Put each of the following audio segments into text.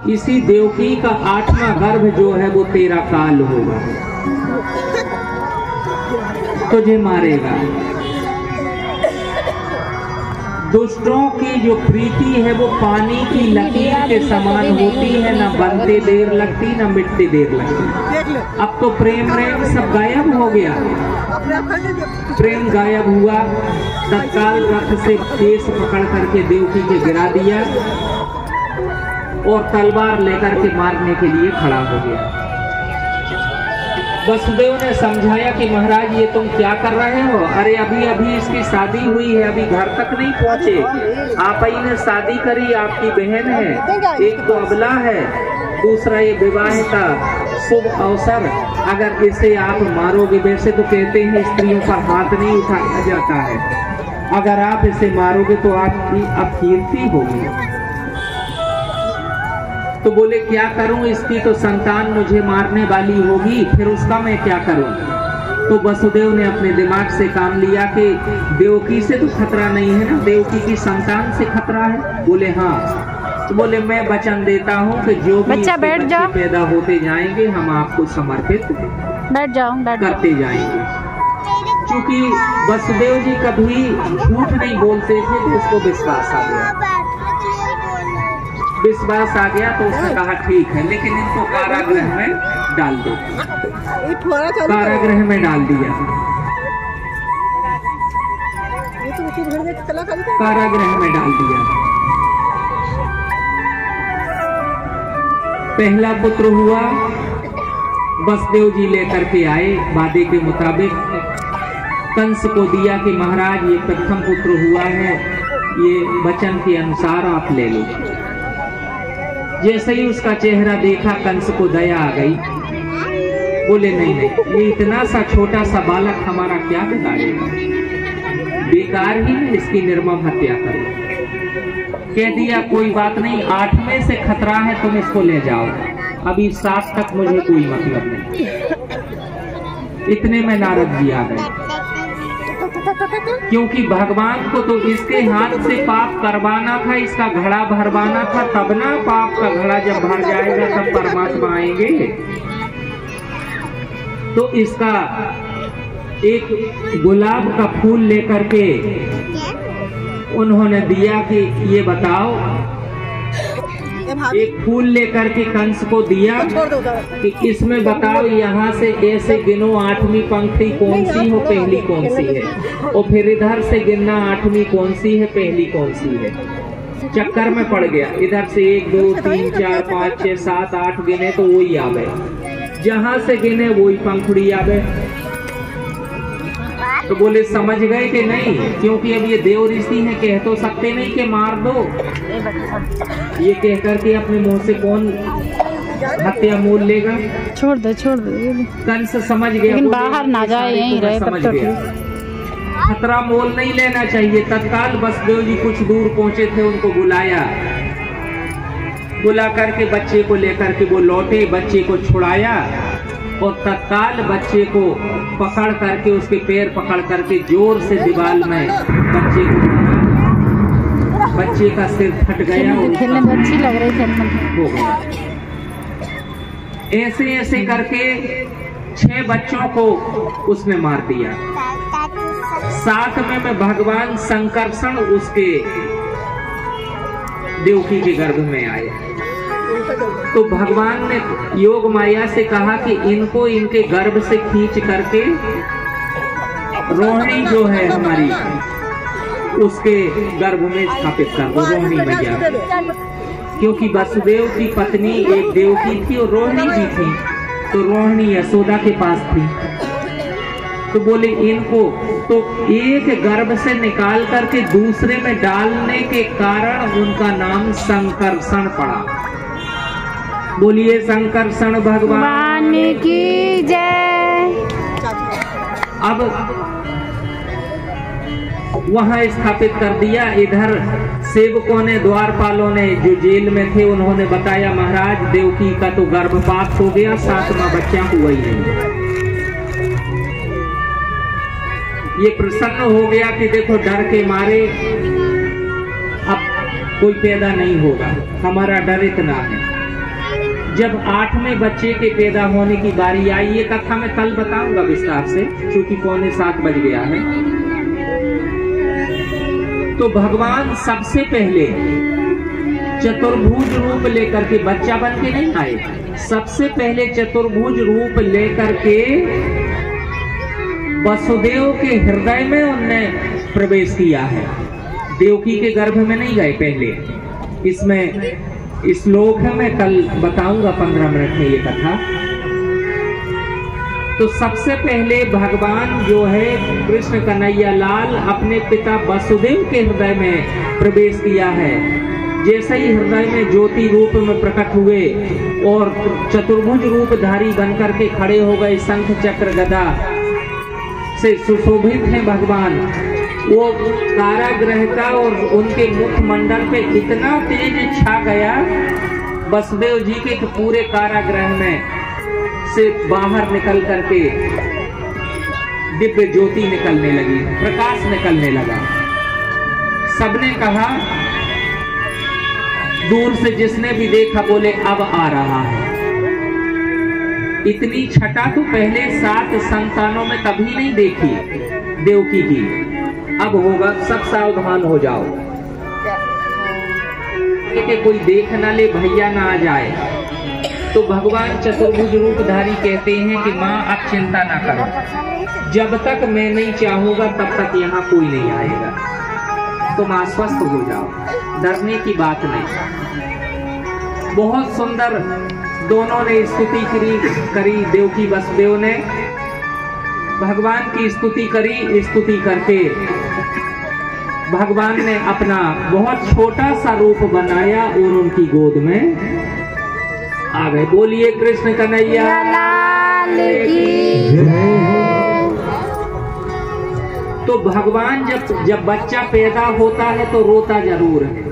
इसी देवकी का 8वां गर्भ जो है वो तेरा काल होगा, तुझे मारेगा। दुष्टों की जो प्रीति है वो पानी की लकीर के समान होती है, न बनते देर लगती न मिटते देर लगती। अब तो प्रेम सब गायब हो गया, प्रेम गायब हुआ। तत्काल रथ से केस पकड़ करके देवकी के गिरा दिया और तलवार लेकर के मारने के लिए खड़ा हो गया। वसुदेव ने समझाया कि महाराज ये तुम क्या कर रहे हो? अरे अभी अभी इसकी शादी हुई है, अभी घर तक नहीं पहुंचे, आप ही ने शादी करी, आपकी बहन है, एक तो अबला है, दूसरा ये विवाह का शुभ अवसर, अगर इसे आप मारोगे, वैसे तो कहते हैं स्त्रियों पर हाथ नहीं उठाया जाता है, अगर आप इसे मारोगे तो आपकी अपकीर्ति होगी। तो बोले क्या करूं, इसकी तो संतान मुझे मारने वाली होगी, फिर उसका मैं क्या करूं? तो वसुदेव ने अपने दिमाग से काम लिया कि देवकी से तो खतरा नहीं है ना, देवकी की संतान से खतरा है। बोले हाँ। तो बोले मैं वचन देता हूं कि जो भी बच्चे पैदा होते जाएंगे हम आपको समर्पित करते जाएंगे। क्योंकि वसुदेव जी कभी झूठ नहीं बोलते थे तो उसको विश्वास आ गया, विश्वास आ गया तो उसने कहा ठीक है, लेकिन इनको कारागृह में डाल दो। कारागृह में डाल दिया, कारागृह में डाल दिया। पहला पुत्र हुआ, वसुदेव जी लेकर के आए, वादे के मुताबिक कंस को दिया कि महाराज ये प्रथम पुत्र हुआ है, ये वचन के अनुसार आप ले लो। जैसे ही उसका चेहरा देखा कंस को दया आ गई, बोले नहीं नहीं, ये इतना सा छोटा सा बालक हमारा क्या बिगाड़ेगा, बेकार ही इसकी निर्मम हत्या करो। कह दिया कोई बात नहीं, 8 में से खतरा है, तुम इसको ले जाओ, अभी 7 तक मुझे कोई मतलब नहीं। इतने में नारद जी आ गए, क्योंकि भगवान को तो इसके हाथ से पाप करवाना था, इसका घड़ा भरवाना था, तब ना पाप का घड़ा जब भर जाएगा तब परमात्मा आएंगे। तो इसका एक गुलाब का फूल लेकर के उन्होंने दिया कि ये बताओ, एक फूल लेकर के कंस को दिया कि इसमें बताओ यहाँ से ऐसे गिनो 8वीं पंक्ति कौन सी हो, पहली कौन सी है, और फिर इधर से गिनना 8वीं कौन सी है, पहली कौन सी है। चक्कर में पड़ गया, इधर से 1 2 3 4 5 6 7 8 गिने तो वही आ गए, जहाँ से गिने वही पंखुड़ी आ गए। तो बोले समझ गए कि नहीं, क्योंकि अब ये देव ऋषि है, कह तो सकते नहीं कि मार दो, ये कह करके अपने मुंह से कौन हत्या मोल लेगा। छोड़ दो कंस समझ गया, लेकिन बाहर ना जाए, यहीं रहे समझ गया, खतरा मोल नहीं लेना चाहिए। तत्काल वसुदेव जी कुछ दूर पहुंचे थे, उनको बुलाया, बुला करके बच्चे को लेकर के वो लौटे, बच्चे को छुड़ाया और तत्काल बच्चे को पकड़ करके, उसके पैर पकड़ करके जोर से दीवार में बच्चे को, बच्चे का सिर फट गया, खेलने में अच्छी लग रही हो गया। ऐसे ऐसे करके 6 बच्चों को उसने मार दिया। 7वें में भगवान संकर्षण उसके देवकी के गर्भ में आए। तो भगवान ने योग माया से कहा कि इनको इनके गर्भ से खींच करके रोहिणी जो है हमारी, उसके गर्भ में स्थापित कर दो, रोहिणी मैया, क्योंकि वसुदेव की पत्नी एक देवकी थी और रोहिणी भी थी, तो रोहिणी यशोदा के पास थी। तो बोले इनको तो एक गर्भ से निकाल करके दूसरे में डालने के कारण उनका नाम संकर्षण पड़ा। बोलिए संकर्षण भगवान की जय। अब वहां स्थापित कर दिया। इधर सेवकों ने, द्वारपालों ने, जो जेल में थे, उन्होंने बताया महाराज देवकी का तो गर्भपात हो गया, 7वां बच्चा हुआ ही नहीं। ये प्रसन्न हो गया कि देखो डर के मारे अब कोई पैदा नहीं होगा, हमारा डर इतना है। जब 8वें बच्चे के पैदा होने की बारी आई, ये कथा मैं कल बताऊंगा विस्तार से, क्योंकि 6:45 बज गया है। तो भगवान सबसे पहले चतुर्भुज रूप लेकर के, बच्चा बन के नहीं आए, सबसे पहले चतुर्भुज रूप लेकर के वसुदेव के हृदय में उनने प्रवेश किया है। देवकी के गर्भ में नहीं गए पहले। इसमें श्लोक है, मैं कल बताऊंगा 15 मिनट में ये कथा। तो सबसे पहले भगवान जो है कृष्ण कन्हैया लाल अपने पिता वसुदेव के हृदय में प्रवेश किया है। जैसे ही हृदय में ज्योति रूप में प्रकट हुए और चतुर्भुज रूपधारी बनकर के खड़े हो गए, शंख चक्र गदा से सुशोभित हैं भगवान। वो कारागृह का और उनके मुखमंडल पे इतना तेज छा गया वसुदेव जी के कि पूरे कारागृह में से बाहर निकल करके दिव्य ज्योति निकलने लगी, प्रकाश निकलने लगा। सबने कहा, दूर से जिसने भी देखा बोले अब आ रहा है। इतनी छटा तो पहले 7 संतानों में कभी नहीं देखी देवकी की। अब होगा, सब सावधान हो जाओ कि कोई देख ना ले, भैया ना आ जाए। तो भगवान चतुर्भुज रूपधारी कहते हैं कि माँ आप चिंता ना करो, जब तक मैं नहीं चाहूंगा तब तक यहाँ कोई नहीं आएगा, तुम आश्वस्त हो जाओ, डरने की बात नहीं। बहुत सुंदर दोनों ने स्तुति करी, देवकी वसुदेव ने भगवान की स्तुति करी। स्तुति करके भगवान ने अपना बहुत छोटा सा रूप बनाया और उनकी गोद में आ गए। बोलिए कृष्ण कन्हैया लाल की जय। तो भगवान जब बच्चा पैदा होता है तो रोता जरूर है,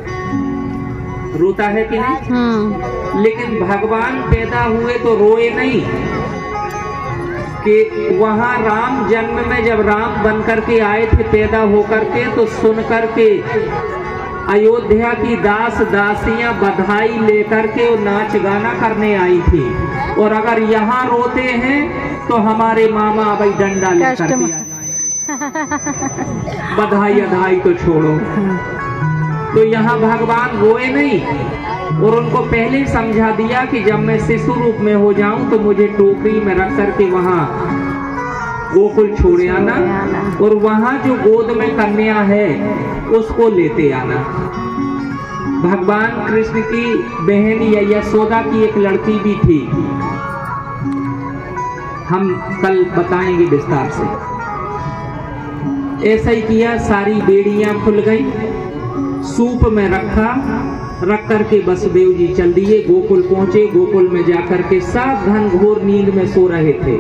रोता है कि नहीं? लेकिन भगवान पैदा हुए तो रोए नहीं। कि वहां राम जन्म में जब राम बनकर के आए थे पैदा होकर के, तो सुन करके अयोध्या की दास दासियां बधाई लेकर के वो नाच गाना करने आई थी। और अगर यहाँ रोते हैं तो हमारे मामा भाई डंडा लेकर के आ जाए। बधाई अधाई तो छोड़ो। तो यहाँ भगवान रोए नहीं और उनको पहले ही समझा दिया कि जब मैं शिशु रूप में हो जाऊं तो मुझे टोकरी में रख करके वहां गोकुल छोड़े आना, और वहां जो गोद में कन्या है उसको लेते आना। भगवान कृष्ण की बहन या यशोदा की एक लड़की भी थी, हम कल बताएंगे विस्तार से। ऐसा ही किया, सारी बेड़ियां खुल गई, सूप में रख करके वसुदेव जी चल दिए, गोकुल पहुंचे। गोकुल में जाकर के सब घनघोर नींद में सो रहे थे।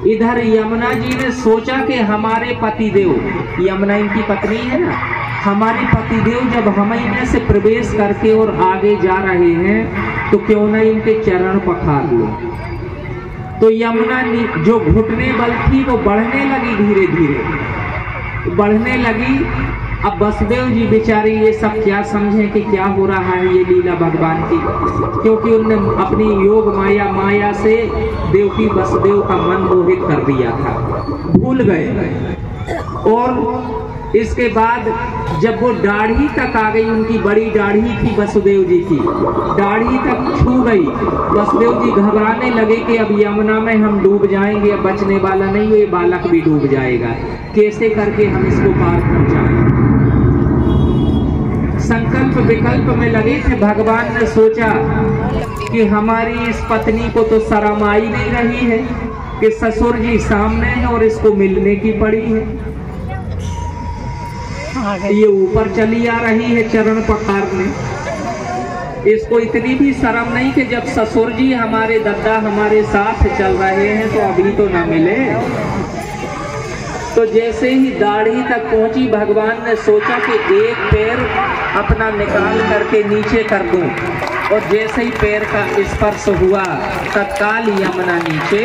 इधर यमुना जी ने सोचा कि हमारे पतिदेव, यमुना इनकी पत्नी है ना, हमारे पतिदेव जब हम इनमें से प्रवेश करके और आगे जा रहे हैं तो क्यों न इनके चरण पखार लो। तो यमुना जो घुटने बल थी वो बढ़ने लगी, धीरे धीरे बढ़ने लगी। अब वसुदेव जी बेचारे ये सब क्या समझे कि क्या हो रहा है ये लीला भगवान की, क्योंकि उनने अपनी योग माया से देवकी वसुदेव का मन मोहित कर दिया था, भूल गए। और इसके बाद जब वो दाढ़ी तक आ गई, उनकी बड़ी दाढ़ी थी वसुदेव जी की, दाढ़ी तक छू गई, वसुदेव जी घबराने लगे कि अब यमुना में हम डूब जाएंगे, अब बचने वाला नहीं, ये बालक भी डूब जाएगा, कैसे करके हम इसको पार पहुंचाएं। संकल्प विकल्प में लगे थे। भगवान ने सोचा कि हमारी इस पत्नी को तो शर्म आ ही नहीं रही है कि ससुर जी सामने है और इसको मिलने की पड़ी है, ये ऊपर चली आ रही है चरण पखारने। इसको इतनी भी शर्म नहीं कि जब ससुर जी हमारे दद्दा हमारे साथ चल रहे हैं तो अभी तो ना मिले। तो जैसे ही दाढ़ी तक पहुंची, भगवान ने सोचा कि एक पैर अपना निकाल करके नीचे कर दूं, और जैसे ही पैर का स्पर्श हुआ तत्काल यमुना नीचे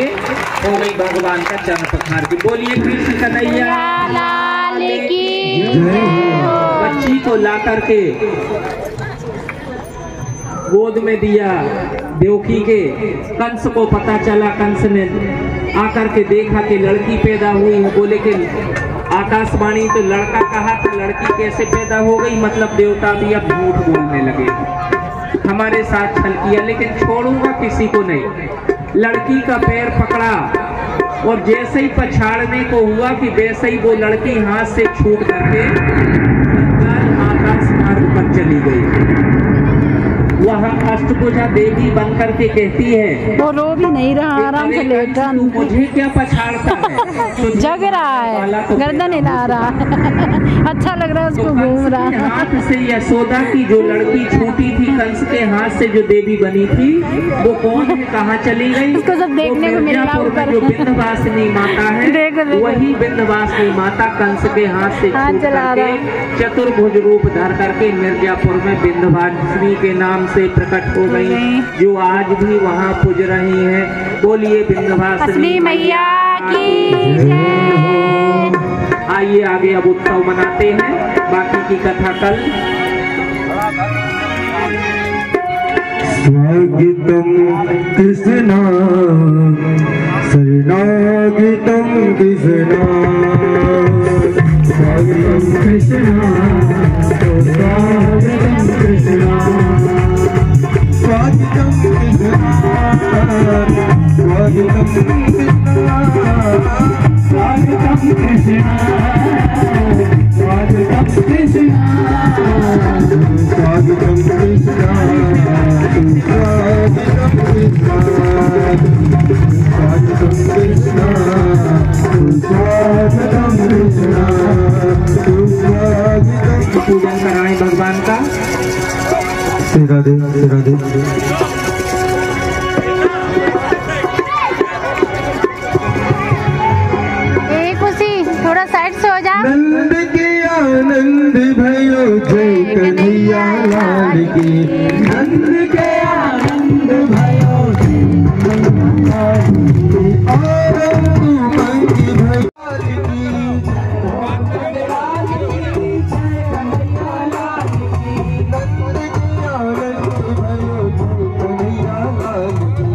हो गई भगवान का चरण पखार की। बोलिए कृष्ण कन्हैया लाल की जय। बच्ची को ला करके गोद में दिया देवकी के। कंस को पता चला, कंस ने आकर के देखा कि लड़की पैदा हुई है। बोले कि आकाशवाणी तो लड़का कहा था, लड़की कैसे पैदा हो गई? मतलब देवता भी अब झूठ बोलने लगे, हमारे साथ छल किया, लेकिन छोड़ूंगा किसी को नहीं। लड़की का पैर पकड़ा और जैसे ही पछाड़ने को हुआ कि वैसे ही वो लड़की हाथ से छूट करके आकाश मार्ग पर चली गई। वह अष्टभुजा देवी बनकर के कहती है, वो रो भी नहीं रहा, आराम से लेट रहा। मुझे क्या पछाड़ता है? तो जग रहा है, गर्दन हिला रहा है। अच्छा लग रहा है उसको, घूम रहा है। हाथ से यशोदा की जो लड़की छूटी थी, कंस के हाथ से जो देवी बनी थी, वो कौन है, कहाँ चली गई? इसको सब देखने को मिल रहा है। जो विंध्यवासिनी माता है, वही विंध्यवासिनी माता कंस के हाथ से छूट करके चतुर्भुज रूप धर करके मिर्जापुर में विंध्यवासिनी के नाम से प्रकट हो गई, जो आज भी वहाँ पूज रही हैं। बोलिए विंध्यवासिनी मैया की जय। आइए आगे अब उत्सव मनाते हैं, बाकी की कथा कल। स्वागतम कृष्णा शरणागतम कृष्णा, स्वागतम कृष्णा, स्वागतम कृष्णा, स्वागतम कृष्णा, स्वागतम कृष्णा, स्वागतम कृष्णा, स्वागतम कृष्णा, स्वागतम कृष्णा, स्वागतम कृष्णा, स्वागतम कृष्णा, स्वागतम कृष्णा, स्वागतम। पूजन कराएं भगवान का। राधे राधे। थोड़ा साइड से हो जा। नंद के आनंद भयो जय कन्हैया लाल की, नंद के आनंद भयो जय कन्हैया लाल की, और उमंग भयो की, नंद के आनंद भयो जय कन्हैया लाल की, आनंद भयो जय कन्हैया लाल की।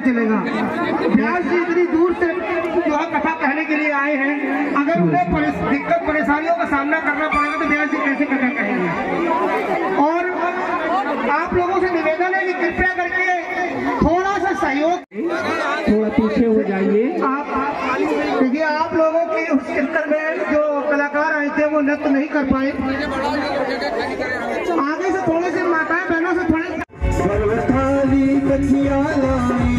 चलेगा। व्यास जी इतनी दूर से जो है कथा कहने के लिए आए हैं, अगर उन्हें दिक्कत परेशानियों का सामना करना पड़ेगा तो व्यास जी कैसे कथा कहेंगे। और आप लोगों से निवेदन है कि कृपया करके थोड़ा सा सहयोग, थोड़ा पीछे हो जाइए। आप देखिए, आप लोगों के उस कीर्तन में जो कलाकार आए थे वो नृत्य नहीं कर पाए। आगे से थोड़े से माताएं बहनों से थोड़े बचिया लाई,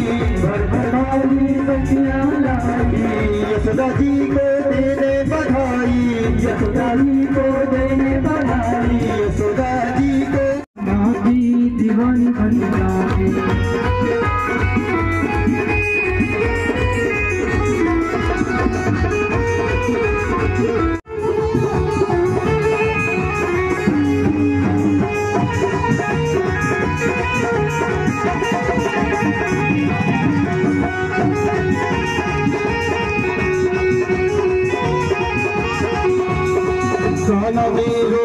बचिया लाई, यशोदा जी को देने बधाई, यशोदा जी को देने बधाई, यशोदा जी को माती दीवानी बन जाए। काला मेरो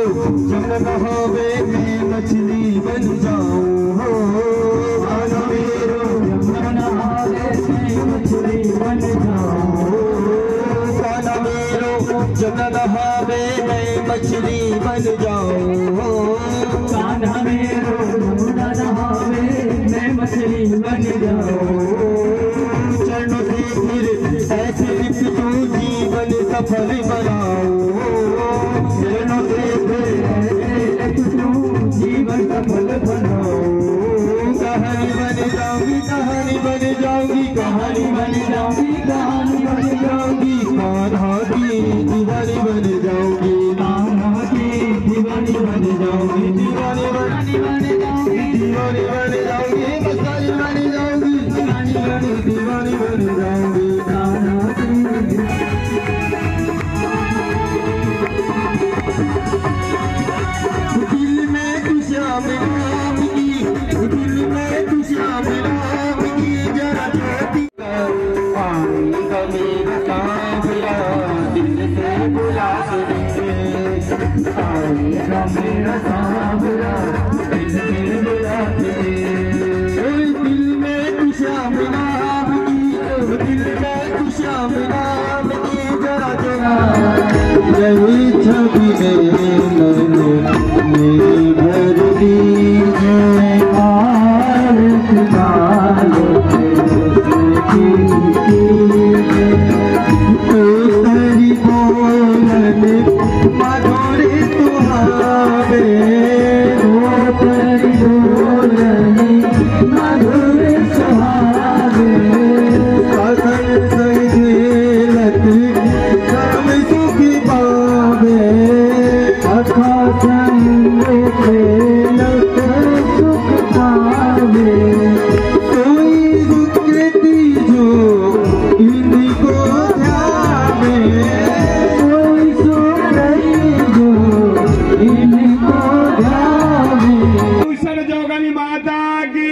जब नहावे मैं मछली बन जाऊं हो, काला मेरो जब नहावे मैं मछली बन जाऊं हो, काला मेरो जब नहावे मैं मछली बन जाऊं हो, काला मेरो जब नहावे मैं मछली बन जाऊं, चरणों से फिर ऐसे लिपटूं सफल बनाओ, चरणों से जीवन सफल बनाओ। कहानी बन जाऊंगी, कहानी बन जाऊंगी, कहानी बन जाऊंगी, कहानी बन जाऊंगी, कान्हा की दीवानी बन जाऊंगी, कान्हा की दीवानी बन जाऊंगी, दीवानी बन जाऊंगी, दीवानी बन जाऊंगी, मस्तानी बन जाऊंगी, दीवानी बन जाऊंगी, कान्हा की। दिल में तू श्याम राम की, दिल में तू श्याम राम की, जरा ज्योति आएगा मेरा सांवरा, दिल से बुला सुने, आएगा मेरा सांवरा, दिल से बुला सुने। दिल में तू श्याम राम की, दिल में तू श्याम राम की, जरा जरा रही छवि मेरी भर दी है आरत डालो तेरी बोलन मधुर सुहावे, तेरी बोलन मधुर सुहावे, सकल सहेलत सब सुख पावे, अखा संग खेलत सुख पावे। कोई सुकृति जो इनको ध्यावे, कोई सुकृति जो इनको ध्यावे। जोगनी माता की